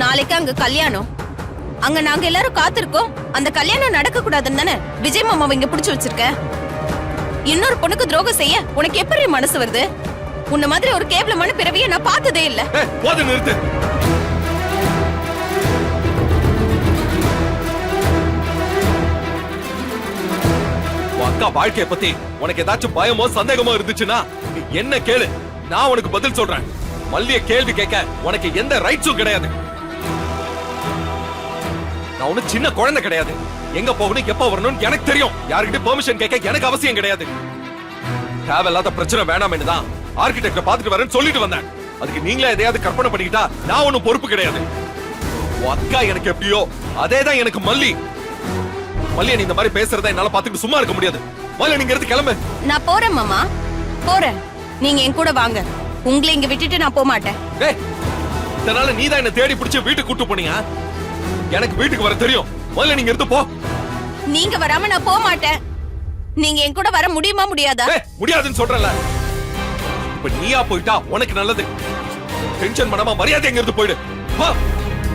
நாளைக்கு அங்க கல்யாணம். அங்க நாங்க எல்லாரும் காத்திருக்கோம். அந்த கல்யாணம் நடக்க கூடாதுன்னு தானே விஜய் மாமாவை இங்க புடிச்சு வச்சிருக்க. இன்னொரு பொண்ணுக்கு துரோகம் செய்ய உனக்கு எப்படி மனசு வருது? உன்ன மாதிரி ஒரு கேவலமான பிறவியை நான் பார்த்ததே இல்ல. போது நிறுத்து. அக்கா வாழ்க்கைய பத்தி உனக்கு ஏதாச்சும் பயமோ சந்தேகமோ இருந்துச்சுன்னா என்ன கேளு, நான் உனக்கு பதில் சொல்றேன். மல்லிய கேள்வி கேட்க உனக்கு எந்த ரைட்ஸும் கிடையாது. நான் ஒண்ணு சின்ன குழந்தை கிடையாது. எங்க போகணும் எப்ப வரணும்னு எனக்கு தெரியும். யாருக்கிட்ட பெர்மிஷன் கேட்க எனக்கு அவசியம் கிடையாது. தேவையில்லாத பிரச்சனை வேணாம்னு தான் ஆர்கிடெக்ட பாத்துட்டு வரேன்னு சொல்லிட்டு வந்தேன். அதுக்கு நீங்களே எதையாவது கற்பனை பண்ணிக்கிட்டா நான் ஒண்ணும் பொறுப்பு கிடையாது. அக்கா எனக்கு எப்படியோ அதேதான் எனக்கு மல்லி. மல்லிய நீ இந்த மாதிரி பேசுறத என்னால பாத்துட்டு சும்மா இருக்க முடியாது. மல்லிய நீங்க இருந்து கிளம்பு. நான் போறேன் மாமா, போறேன். நீங்க என் கூட வாங்க. உங்களை இங்க விட்டுட்டு நான் போக மாட்டேன். இதனால நீதான் என்ன தேடி பிடிச்சு வீட்டுக்கு கூட்டு போனீங்க. எனக்கு வீட்டுக்கு வர தெரியும். முதல்ல நீங்க இருந்து போ. நீங்க வராம நான் போக மாட்டேன். நீங்க என் கூட வர முடியுமா முடியாதா? முடியாதுன்னு சொல்றல. இப்ப நீயா போயிட்டா உனக்கு நல்லது. டென்ஷன் பண்ணாம மரியாதை எங்க இருந்து போயிடு.